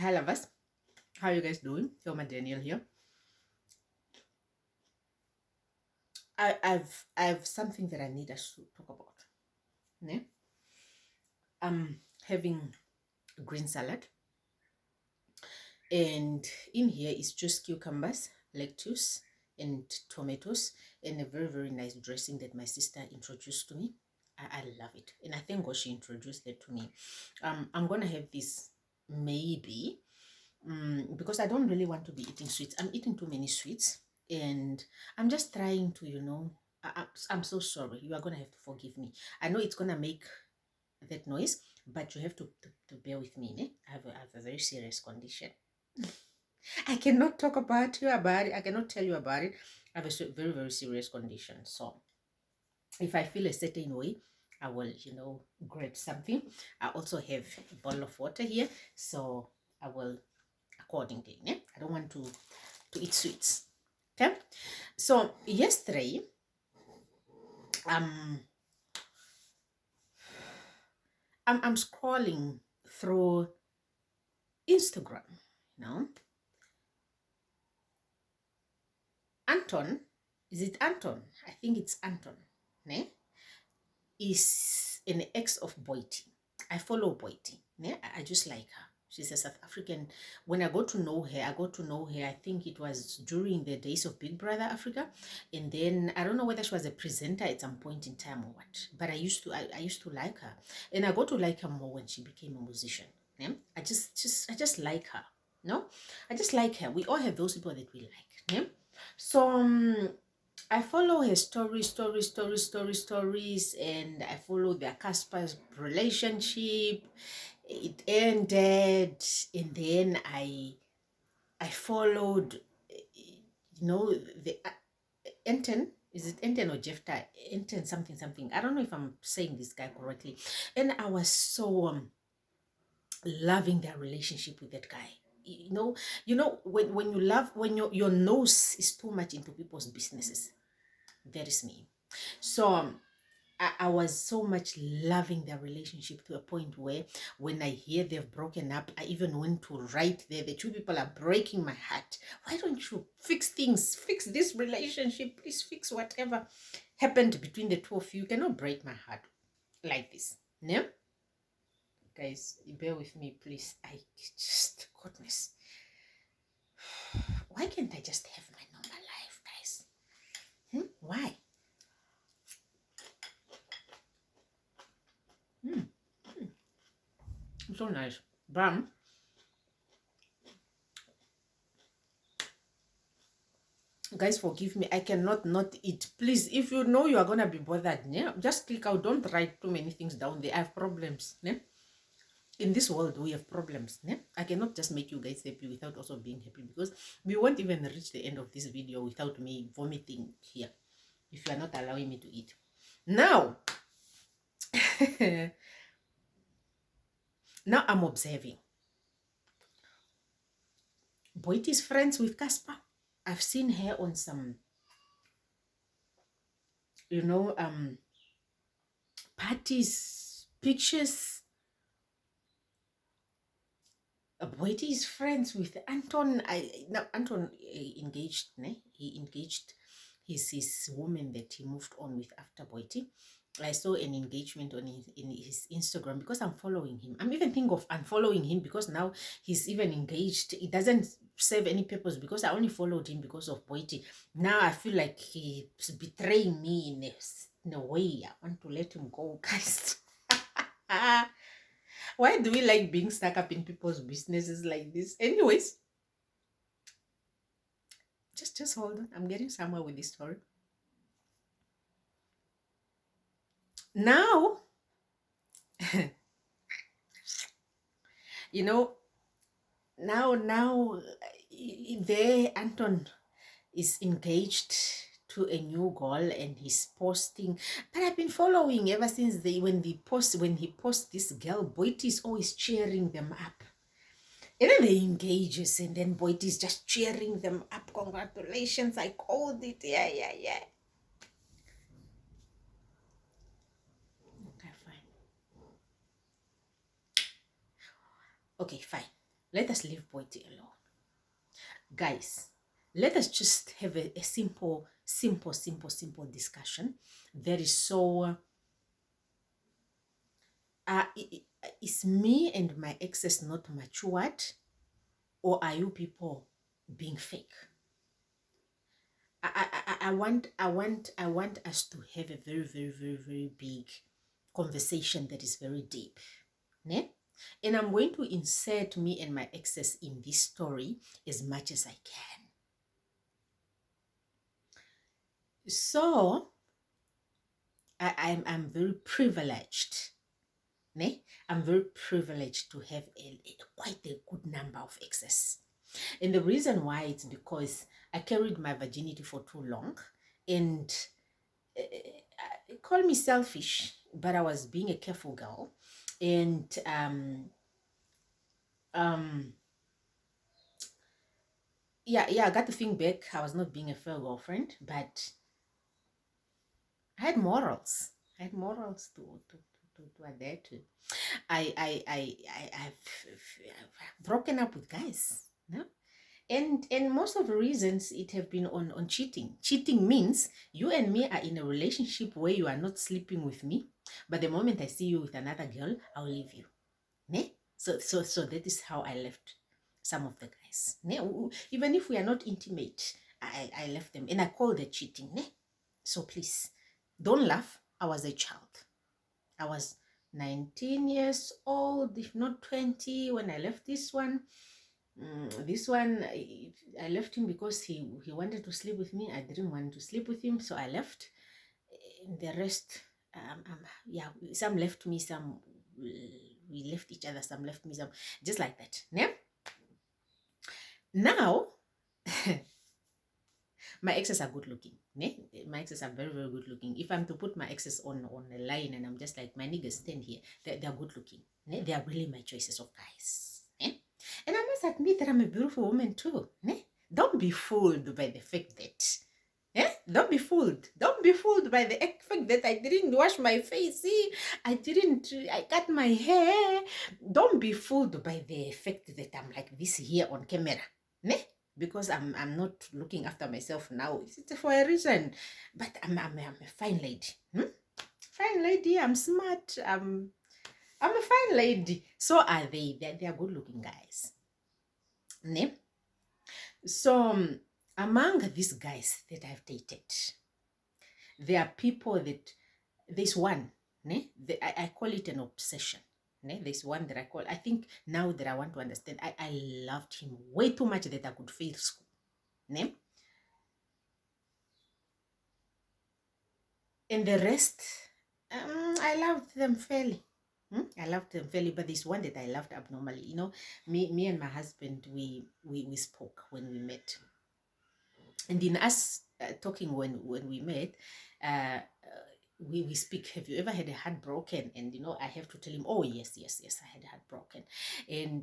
Hi lovers, how are you guys doing? Thelma Daniel here. I've something that I need us to talk about. Ne? I'm having green salad, and in here is just cucumbers, lettuce, and tomatoes, and a very nice dressing that my sister introduced to me. I love it, and I thank God she introduced it to me. I'm gonna have this maybe because I don't really want to be eating sweets. I'm eating too many sweets, and I'm just trying to, I'm so sorry. You are gonna have to forgive me. I know it's gonna make that noise, but you have to bear with me. Ne? I have a very serious condition. I cannot talk about it. I cannot tell you about it. I have a very serious condition. So if I feel a certain way, I will, grab something. I also have a bottle of water here, so I will accordingly. Ne? I don't want to eat sweets. Okay. So yesterday, I'm scrolling through Instagram. You know, Anton, is it Anton? I think it's Anton. Ne? Is an ex of Boiti. I follow Boiti. Ne? I just like her. She's a South African. When I got to know her, I think it was during the days of Big Brother Africa. And then I don't know whether she was a presenter at some point in time or what. But I used to like her. And I got to like her more when she became a musician. Yeah? I just like her. No? I just like her. We all have those people that we like. Yeah? So I follow her stories, and I follow their Casper's relationship. It ended, and then I followed, the Enten. Is it Enten or Jefta? Enten something. I don't know if I'm saying this guy correctly. And I was so loving their relationship with that guy. When you love, when your nose is too much into people's businesses, that is me. So I was so much loving their relationship to a point where when I hear they've broken up, I even went to write there, the two people are breaking my heart. Why don't you fix things? Fix this relationship. Please fix whatever happened between the two of you. You cannot break my heart like this. No? Guys, bear with me, please. Goodness. Why can't I just have my normal life, guys? Why? So nice. Bam. Guys, forgive me. I cannot not eat. Please, if you know you are gonna be bothered, yeah, just click out. Don't write too many things down there. I have problems. Yeah? In this world, we have problems. Yeah? I cannot just make you guys happy without also being happy, because we won't even reach the end of this video without me vomiting here, if you are not allowing me to eat. Now, now I'm observing. Boit is friends with Casper. I've seen her on some, parties, pictures. Boiti is friends with Anton. Anton engaged, ne? He engaged his woman that he moved on with after Boiti. I saw an engagement on in his Instagram, because I'm following him. I'm even thinking of unfollowing him, because now he's even engaged. It doesn't serve any purpose, because I only followed him because of Boiti. Now I feel like he's betraying me in a way. I want to let him go, guys. Why do we like being stuck up in people's businesses like this? Anyways, just hold on. I'm getting somewhere with this story. Now, now, there Anton is engaged to a new girl, and he's posting. But I've been following ever since when he posts this girl, Boit is always cheering them up. And then they engages, and then Boit is just cheering them up. Congratulations, I called it. Yeah. Okay, fine. Okay, fine. Let us leave Boite alone. Guys, let us just have a simple discussion that is so is me and my exes not matured, or are you people being fake? I want us to have a very big conversation that is very deep. Ne? And I'm going to insert me and my exes in this story as much as I can. So I'm very privileged. Ne? I'm very privileged to have quite a good number of exes. And the reason why it's because I carried my virginity for too long, and call me selfish, but I was being a careful girl, and yeah, I got to think back. I was not being a fair girlfriend, but I had morals. I had morals to adhere to. I've broken up with guys. No? And most of the reasons it have been on cheating. Cheating means you and me are in a relationship where you are not sleeping with me, but the moment I see you with another girl, I'll leave you. Ne? So that is how I left some of the guys. Ne? Even if we are not intimate, I left them, and I call that cheating. Ne? So please, don't laugh. I was a child. I was 19 years old, if not 20, when I left this one. This one, I left him because he wanted to sleep with me. I didn't want to sleep with him, so I left. The rest, yeah, some left me, some we left each other, some left me, some just like that. Yeah. Now, my exes are good looking. Ne? My exes are very good looking. If I'm to put my exes on a line and I'm just like, my niggas stand here, they're good looking. Ne? They are really my choices of guys. Ne? And I must admit that I'm a beautiful woman too. Ne? Don't be fooled by the fact that don't be fooled. Don't be fooled by the fact that I didn't wash my face. See, I cut my hair. Don't be fooled by the fact that I'm like this here on camera. Ne? Because I'm not looking after myself now. It's for a reason. But I'm a fine lady. Fine lady, I'm smart. I'm a fine lady. So are they. They're good looking guys. Ne? So among these guys that I've dated, there are people that, there's one, ne? I call it an obsession. Ne? There's one that I think now that I want to understand, I loved him way too much that I could fail school. Ne? And the rest, I loved them fairly. I loved them fairly, but there's one that I loved abnormally. You know, me and my husband, we spoke when we met. And in us talking when we met, we speak, have you ever had a heart broken? And you know, I have to tell him, oh yes, I had a heart broken. And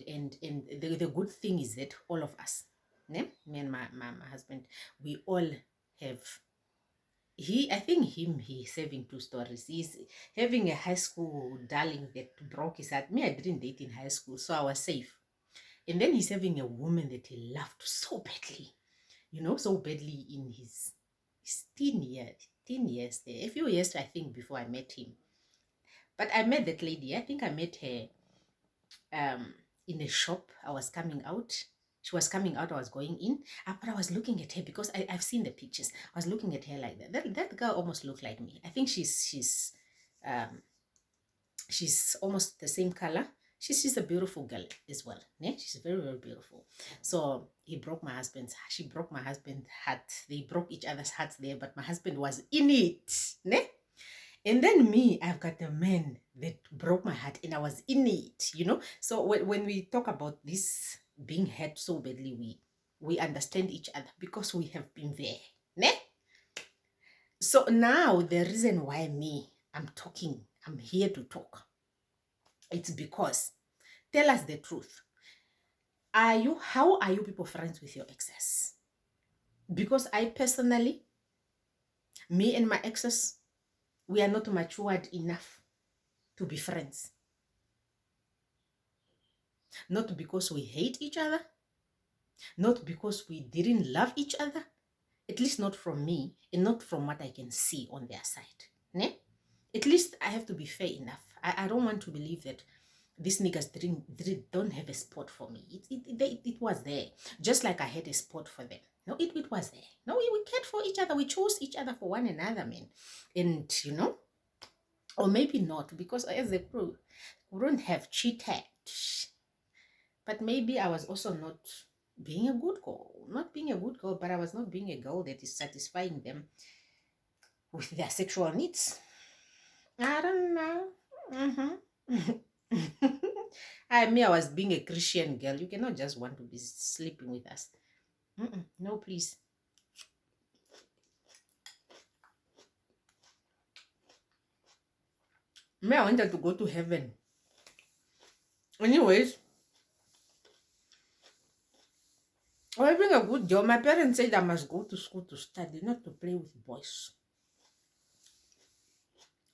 the good thing is that all of us, me and my husband, we all have, I think he's having two stories. He's having a high school darling that broke his heart. Me, I didn't date in high school, so I was safe. And then he's having a woman that he loved so badly, you know, so badly in his teen years there. A few years, I think, before I met him. But I met that lady. I think I met her in a shop. I was coming out. She was coming out, I was going in. But I was looking at her because I've seen the pictures. I was looking at her like that. That girl almost looked like me. I think she's almost the same color. She's a beautiful girl as well. Yeah? She's very beautiful. So she broke my husband's heart. They broke each other's hearts there, but my husband was in it. Ne? And then me, I've got a man that broke my heart and I was in it, you know. So when we talk about this being hurt so badly, we understand each other because we have been there. Ne? So now the reason why I'm here to talk. It's because, tell us the truth. How are you people friends with your exes? Because I personally, me and my exes, we are not matured enough to be friends. Not because we hate each other, not because we didn't love each other, at least not from me and not from what I can see on their side. Ne? At least I have to be fair enough. I don't want to believe that these niggas don't have a spot for me. It was there. Just like I had a spot for them. No, it was there. No, we cared for each other. We chose each other for one another, man. And, or maybe not, because as a crew, we don't have cheated. But maybe I was also not being a good girl. Not being a good girl, but I was not being a girl that is satisfying them with their sexual needs. I don't know. I was being a Christian girl. You cannot just want to be sleeping with us. No, please. I wanted to go to heaven. Anyways, well, being a good girl, my parents said I must go to school to study, not to play with boys.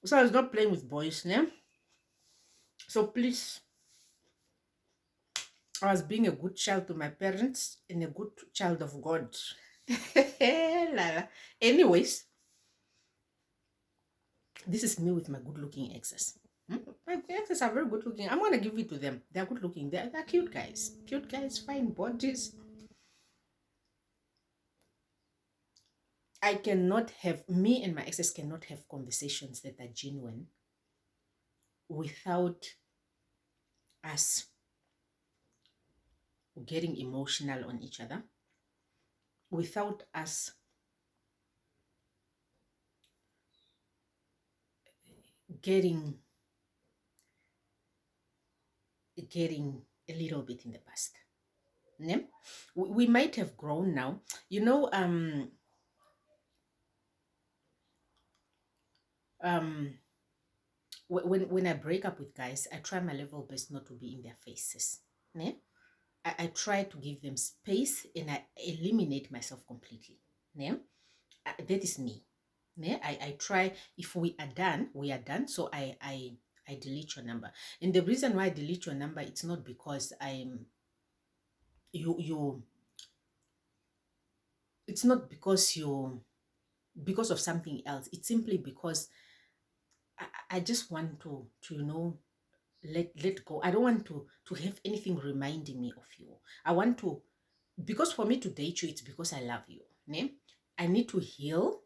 So I was not playing with boys, ne? So please, I was being a good child to my parents and a good child of God. Anyways, this is me with my good-looking exes. My exes are very good-looking. I'm going to give it to them. They're good-looking. They're cute guys. Cute guys, fine bodies. I cannot have, me and my exes cannot have conversations that are genuine without us getting emotional on each other, without us getting a little bit in the past. Ne? We might have grown now. When I break up with guys, I try my level best not to be in their faces. Ne? I try to give them space and I eliminate myself completely. Ne? That is me. Ne? I try, if we are done, we are done. So I delete your number. And the reason why I delete your number, it's not because it's not because of something else. It's simply because I just want to let go. I don't want to have anything reminding me of you. I want to, because for me to date you, it's because I love you. Ne? I need to heal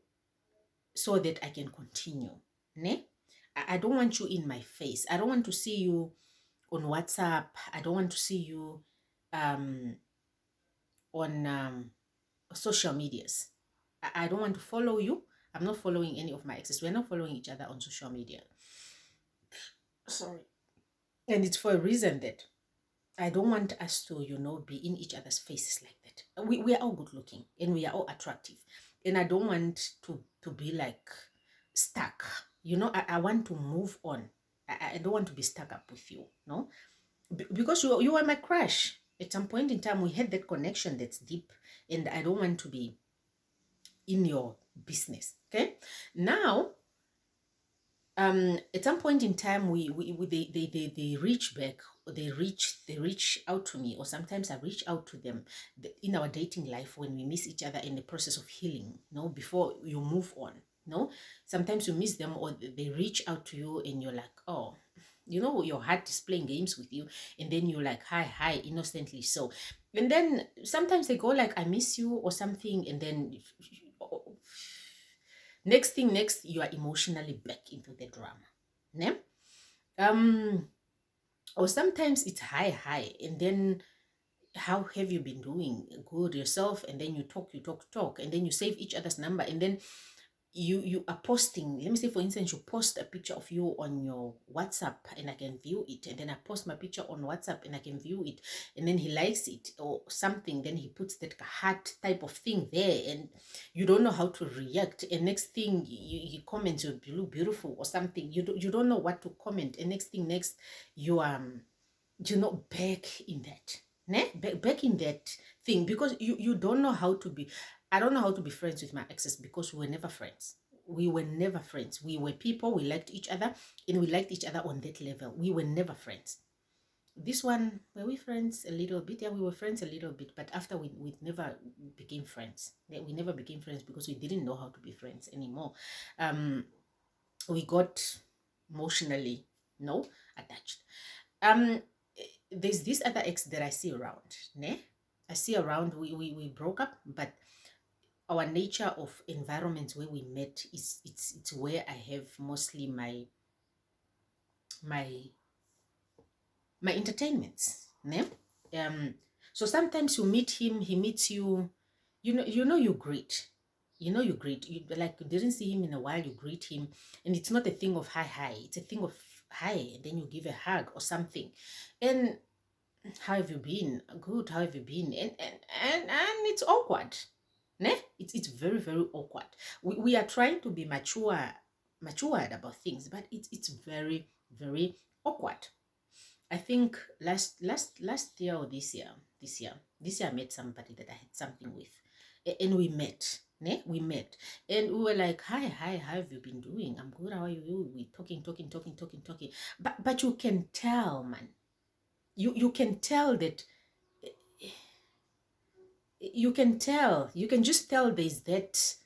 so that I can continue. Ne? I don't want you in my face. I don't want to see you on WhatsApp. I don't want to see you on social medias. I don't want to follow you. I'm not following any of my exes. We're not following each other on social media. Sorry. And it's for a reason that I don't want us to, be in each other's faces like that. We are all good looking and we are all attractive. And I don't want to be like stuck. I want to move on. I don't want to be stuck up with you, no? Because you were my crush. At some point in time, we had that connection that's deep. And I don't want to be in your business, okay? Now, at some point in time, they reach back, they reach out to me, or sometimes I reach out to them in our dating life when we miss each other in the process of healing, no, before you move on, no. Sometimes you miss them or they reach out to you and you're like, oh, your heart is playing games with you, and then you're like, hi, innocently so. And then sometimes they go like, I miss you or something, and then next you are emotionally back into the drama. Ne? Or sometimes it's hi, and then how have you been doing? Good yourself, and then you talk, and then you save each other's number, and then you are posting. Let me say, for instance, you post a picture of you on your WhatsApp and I can view it, and then I post my picture on WhatsApp and I can view it, and then he likes it or something, then he puts that heart type of thing there, and you don't know how to react, and next thing he comments, you look beautiful or something. You don't know what to comment, and next you you're not back in that, ne? Back in that thing, because you don't know how to be. I don't know how to be friends with my exes because we were never friends. We were never friends. We were people, we liked each other, and we liked each other on that level. We were never friends. This one, were we friends a little bit? Yeah, we were friends a little bit, but after we never became friends. We never became friends because we didn't know how to be friends anymore. We got emotionally, no, attached. Um, there's this other ex that I see around, ne? I see around, we broke up, but our nature of environments where we met is it's where I have mostly my my entertainments, ne? So sometimes you meet him, he meets you, you greet. You greet. You like you didn't see him in a while, you greet him, and it's not a thing of hi. It's a thing of hi, and then you give a hug or something. And how have you been? Good, how have you been? And it's awkward. Ne? It's very, very awkward. We are trying to be matured about things, but it's very, very awkward. I think last year or this year I met somebody that I had something with, and we met. Ne? We met, and we were like, "Hi, how have you been doing? I'm good. How are you?" We talking. But you can tell, man. You can tell that. You can tell. You can just tell there's that.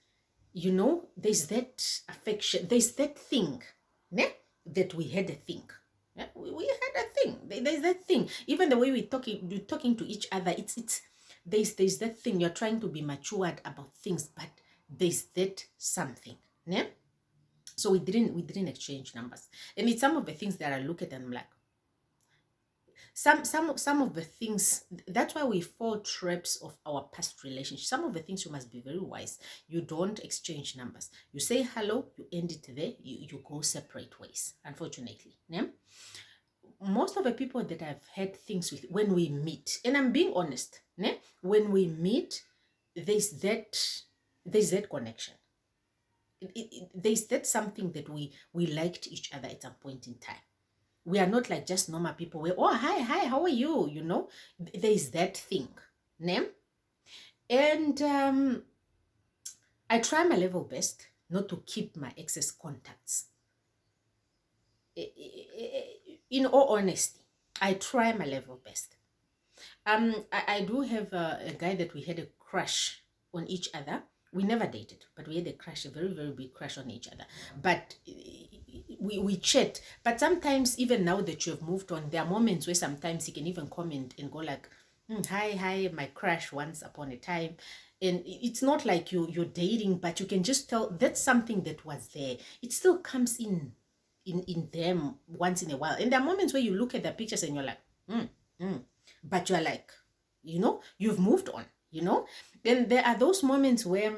There's that affection. There's that thing, ne? That we had a thing. Yeah, we had a thing. There's that thing. Even the way you're talking to each other, it's there's that thing. You're trying to be matured about things, but there's that something. Yeah. So we didn't exchange numbers. And it's some of the things that I look at and I'm like, some of the things, that's why we fall traps of our past relationship. Some of the things you must be very wise. You don't exchange numbers. You say hello, you end it there, you go separate ways, unfortunately. Yeah? Most of the people that I've had things with, when we meet, and I'm being honest, yeah? When we meet, there's that connection. There's that something that we liked each other at some point in time. We are not like just normal people where, oh, hi, how are you? There's that thing. Name. And I try my level best not to keep my ex's contacts. In all honesty, I try my level best. I do have a guy that we had a crush on each other. We never dated, but we had a crush, a very, very big crush on each other. But we chat. But sometimes, even now that you have moved on, there are moments where sometimes he can even comment and go like, hi, my crush once upon a time. And it's not like you're dating, but you can just tell that's something that was there. It still comes in them once in a while. And there are moments where you look at the pictures and you're like, but you're like, you've moved on, Then there are those moments where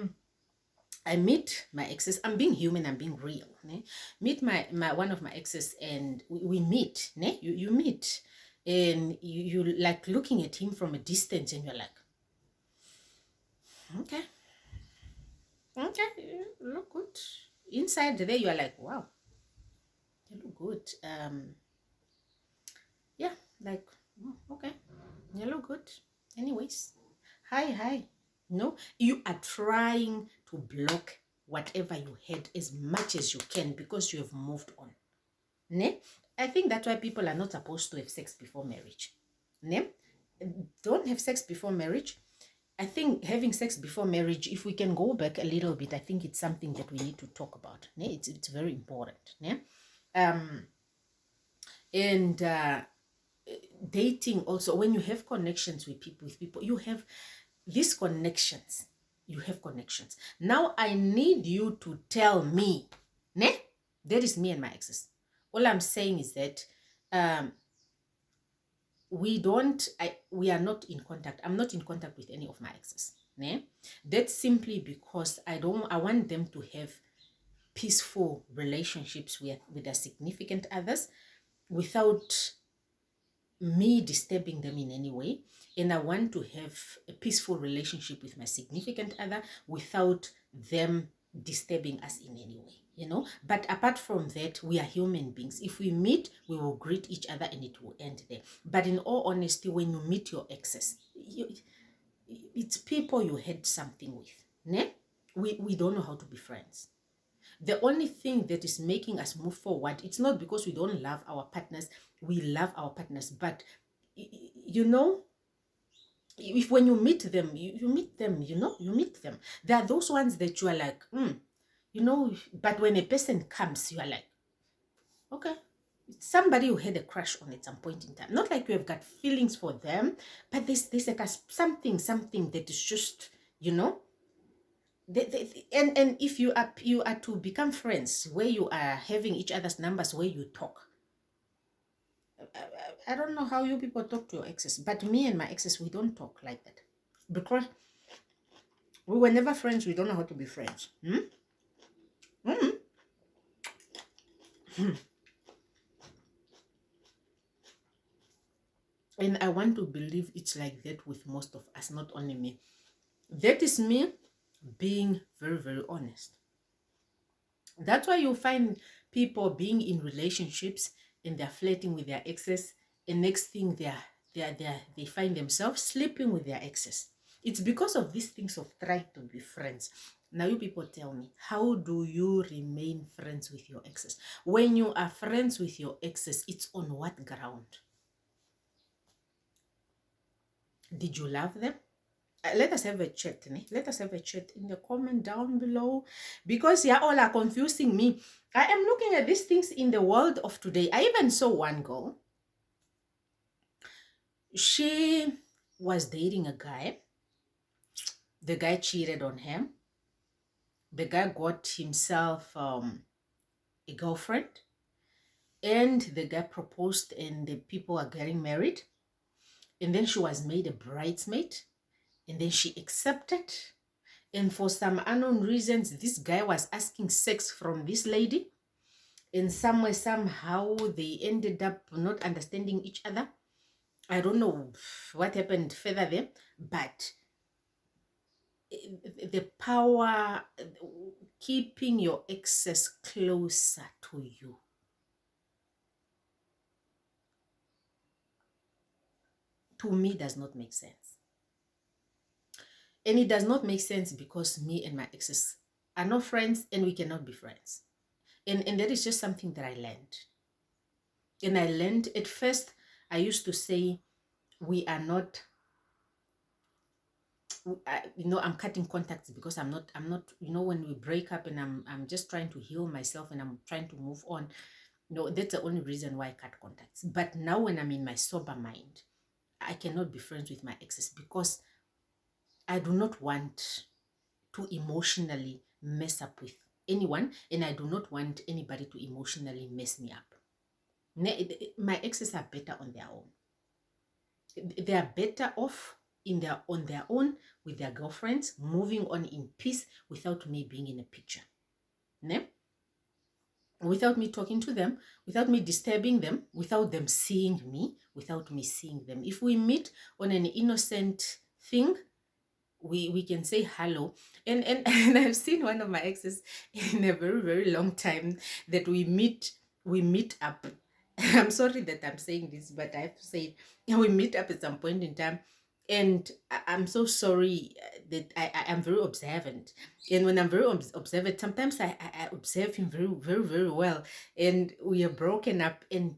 I meet my exes. I'm being human, I'm being real. Ne? Meet my one of my exes, and we meet. Ne? You meet, and you like looking at him from a distance, and you're like, okay, you look good. Inside there, you're like, wow, you look good. Yeah, like, okay, you look good. Anyways, hi. No, you are trying to block whatever you had as much as you can because you have moved on. Ne? I think that's why people are not supposed to have sex before marriage. Ne? Don't have sex before marriage. I think having sex before marriage, if we can go back a little bit, I think it's something that we need to talk about. Ne? It's very important. Ne? And dating also, when you have connections with people, you have these connections. You have connections. Now I need you to tell me, ne? That is me and my exes. All I'm saying is that we are not in contact. I'm not in contact with any of my exes. Ne? That's simply because I want them to have peaceful relationships with their significant others without me disturbing them in any way. And I want to have a peaceful relationship with my significant other without them disturbing us in any way, But apart from that, we are human beings. If we meet, we will greet each other and it will end there. But in all honesty, when you meet your exes, it's people you had something with. Ne? We don't know how to be friends. The only thing that is making us move forward, it's not because we don't love our partners. We love our partners, but you know, if when you meet them, you meet them, you know, you meet them. There are those ones that you are like, you know, but when a person comes, you are like, okay, somebody you had a crush on at some point in time. Not like you have got feelings for them, but there's like something that is just, you know, and if you are to become friends where you are having each other's numbers, where you talk. I don't know how you people talk to your exes, but me and my exes, we don't talk like that because we were never friends. We don't know how to be friends. And I want to believe it's like that with most of us, not only me. That is me being very, very honest. That's why you find people being in relationships and they're flirting with their exes, and next thing they find themselves sleeping with their exes. It's because of these things of trying to be friends. Now you people tell me, how do you remain friends with your exes? When you are friends with your exes, it's on what ground? Did you love them? Let us have a chat. Let us have a chat in the comment down below, because you all are confusing me. I am looking at these things in the world of today. I even saw one girl. She was dating a guy. The guy cheated on him. The guy got himself a girlfriend, and the guy proposed, and the people are getting married. And then she was made a bridesmaid, and then she accepted. And for some unknown reasons, this guy was asking sex from this lady. And somewhere, somehow, they ended up not understanding each other. I don't know what happened further there, but the power, keeping your exes closer to you. To me, does not make sense. And it does not make sense because me and my exes are not friends, and we cannot be friends. And that is just something that I learned. And I learned at first, I used to say, we are not, I'm cutting contacts because I'm not, when we break up and I'm just trying to heal myself and I'm trying to move on. No, that's the only reason why I cut contacts. But now when I'm in my sober mind, I cannot be friends with my exes because I do not want to emotionally mess up with anyone, and I do not want anybody to emotionally mess me up. My exes are better on their own. They are better off on their own with their girlfriends, moving on in peace without me being in a picture. Ne? Without me talking to them, without me disturbing them, without them seeing me, without me seeing them. If we meet on an innocent thing, we can say hello. And I've seen one of my exes in a very, very long time that we meet up. I'm sorry that I'm saying this, but I have to say it. We meet up at some point in time, and I'm so sorry that I am very observant. And when I'm very observant, sometimes I observe him very, very, very well. And we are broken up, and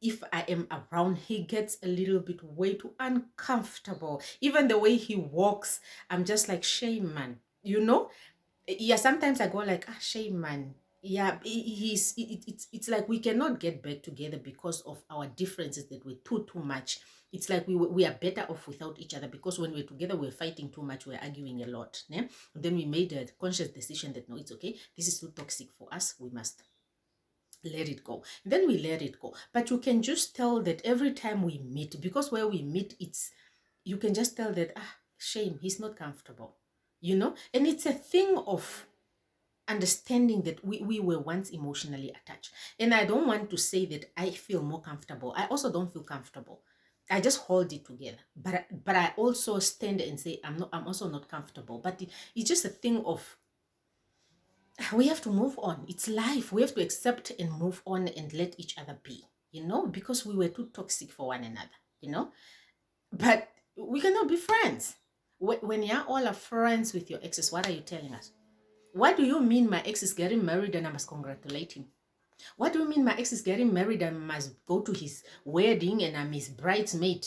if I am around, he gets a little bit way too uncomfortable. Even the way he walks, I'm just like, shame, man. Yeah, sometimes I go like, shame, man. Yeah, it's like we cannot get back together because of our differences, that we're too much. It's like we are better off without each other, because when we're together, we're fighting too much, we're arguing a lot. Then we made a conscious decision that no, it's okay. This is too toxic for us. We must let it go. Then we let it go. But you can just tell that every time we meet, because where we meet, you can just tell that, shame, he's not comfortable, and it's a thing of understanding that we were once emotionally attached. And I don't want to say that I feel more comfortable. I also don't feel comfortable. I just hold it together. But I also stand and say, I'm also not comfortable. But it's just a thing of, we have to move on. It's life. We have to accept and move on and let each other be, because we were too toxic for one another, But we cannot be friends. When you're all are friends with your exes, what are you telling us? What do you mean my ex is getting married and I must congratulate him? What do you mean my ex is getting married and I must go to his wedding and I'm his bridesmaid?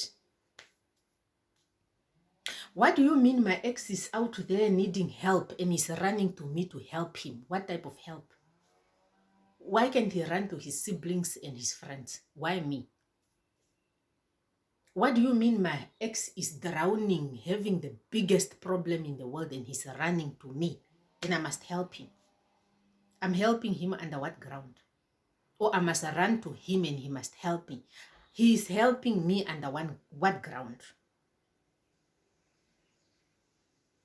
What do you mean my ex is out there needing help and is running to me to help him? What type of help? Why can't he run to his siblings and his friends? Why me? What do you mean my ex is drowning, having the biggest problem in the world and he's running to me and I must help him? I'm helping him under what ground? Or I must run to him and he must help me. He is helping me under what ground?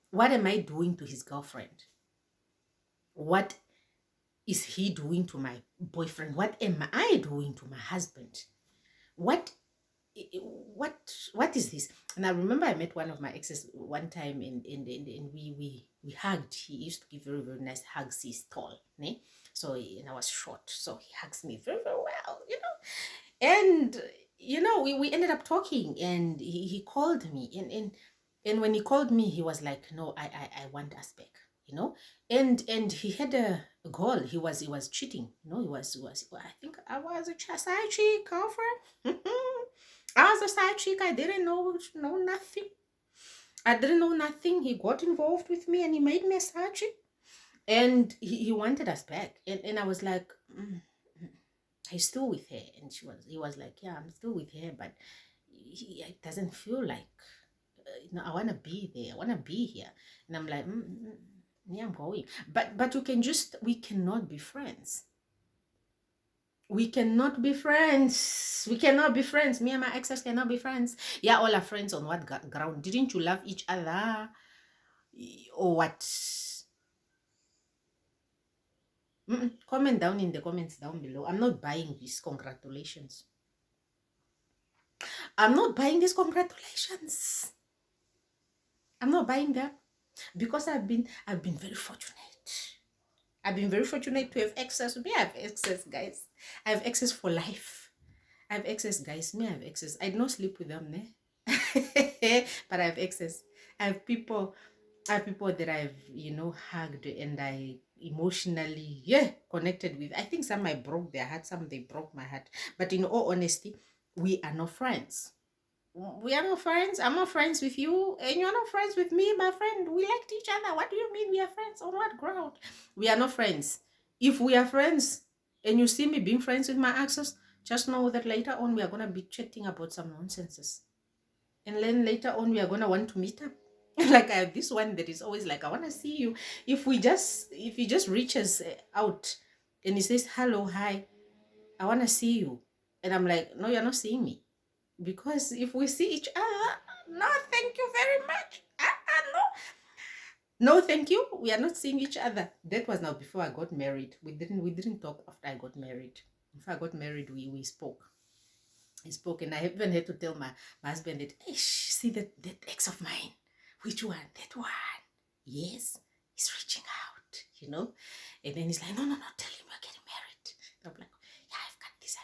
What am I doing to his girlfriend? What is he doing to my boyfriend? What am I doing to my husband? What is this? And I remember I met one of my exes one time and we hugged. He used to give very, very nice hugs. He's tall, né? So and I was short, so he hugs me very, very well, And we ended up talking, and he called me, and when he called me, he was like, "No, I want us back," and he had a goal. He was cheating, he was. I think I was a side chick girlfriend. I was a side chick. I didn't know nothing. I didn't know nothing. He got involved with me and he made me a side chick. And he wanted us back. And I was like, he's still with her. And he was like, yeah, I'm still with her, but it doesn't feel like, I want to be there. I want to be here. And I'm like, yeah, I'm going. But we cannot be friends. We cannot be friends. We cannot be friends. Me and my exes cannot be friends. Yeah, all are friends on what ground? Didn't you love each other? Or what? Comment down in the comments down below. I'm not buying this. Congratulations. I'm not buying this. Congratulations. I'm not buying that because I've been very fortunate. I've been very fortunate to have access. Me, I have access, guys. I have access for life. I have access, guys. Me, I have access. I don't sleep with them, but I have access. I have people that I've, hugged and I emotionally, connected with. I think some I broke their heart, some they broke my heart. But in all honesty, we are not friends. We are not friends. I'm not friends with you, and you're not friends with me, my friend. We liked each other. What do you mean we are friends? On what ground? We are not friends. If we are friends and you see me being friends with my exes, just know that later on we are going to be chatting about some nonsenses. And then later on we are going to want to meet up. Like I have this one that is always like, I want to see you. If he just reaches out and he says, hello, hi, I want to see you. And I'm like, no, you're not seeing me. Because if we see each other, no, thank you very much. No, thank you. We are not seeing each other. That was now before I got married. We didn't talk after I got married. Before I got married, we spoke. He spoke, and I even had to tell my husband that, hey, see that ex of mine. Which one? That one. Yes, he's reaching out, And then he's like, no, tell him we're getting married. I'm like, yeah, I've got this,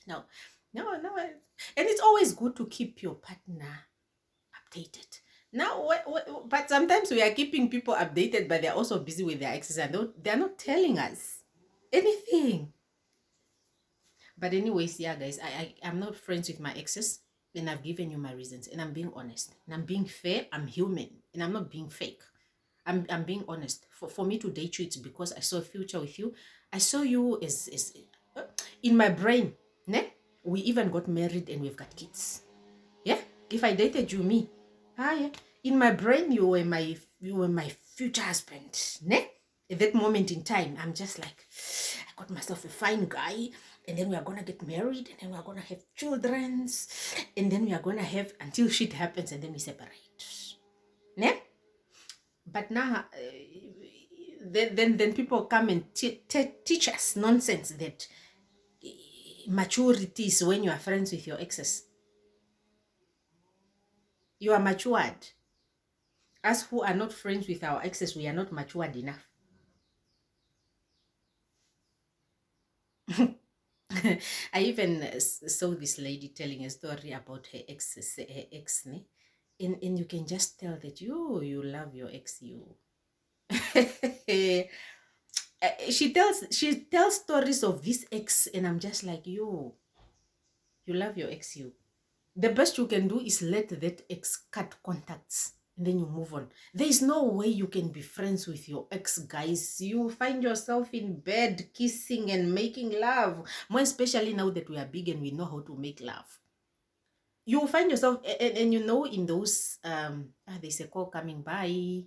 No. And it's always good to keep your partner updated. Now, but sometimes we are keeping people updated, but they're also busy with their exes and they're not telling us anything. But anyways, yeah, guys, I'm not friends with my exes, and I've given you my reasons, and I'm being honest, and I'm being fair. I'm human, and I'm not being fake. I'm being honest. For me to date you, it's because I saw a future with you. I saw you as in my brain, ne? We even got married and we've got kids. Yeah? If I dated you, me. Yeah. In my brain, you were my future husband. Ne? At that moment in time, I'm just like, I got myself a fine guy, and then we are gonna get married, and then we are gonna have children, and then we are gonna have until shit happens, and then we separate. Ne? But now, then people come and teach us nonsense that maturity is when you are friends with your exes. You are matured. Us who are not friends with our exes, we are not matured enough. I even saw this lady telling a story about her ex, and you can just tell that you love your ex, you. She tells stories of this ex, and I'm just like, you love your ex. The best you can do is let that ex cut contacts, and then you move on. There is no way you can be friends with your ex, guys. You find yourself in bed kissing and making love, more especially now that we are big and we know how to make love. You find yourself, and in those there's a call coming by.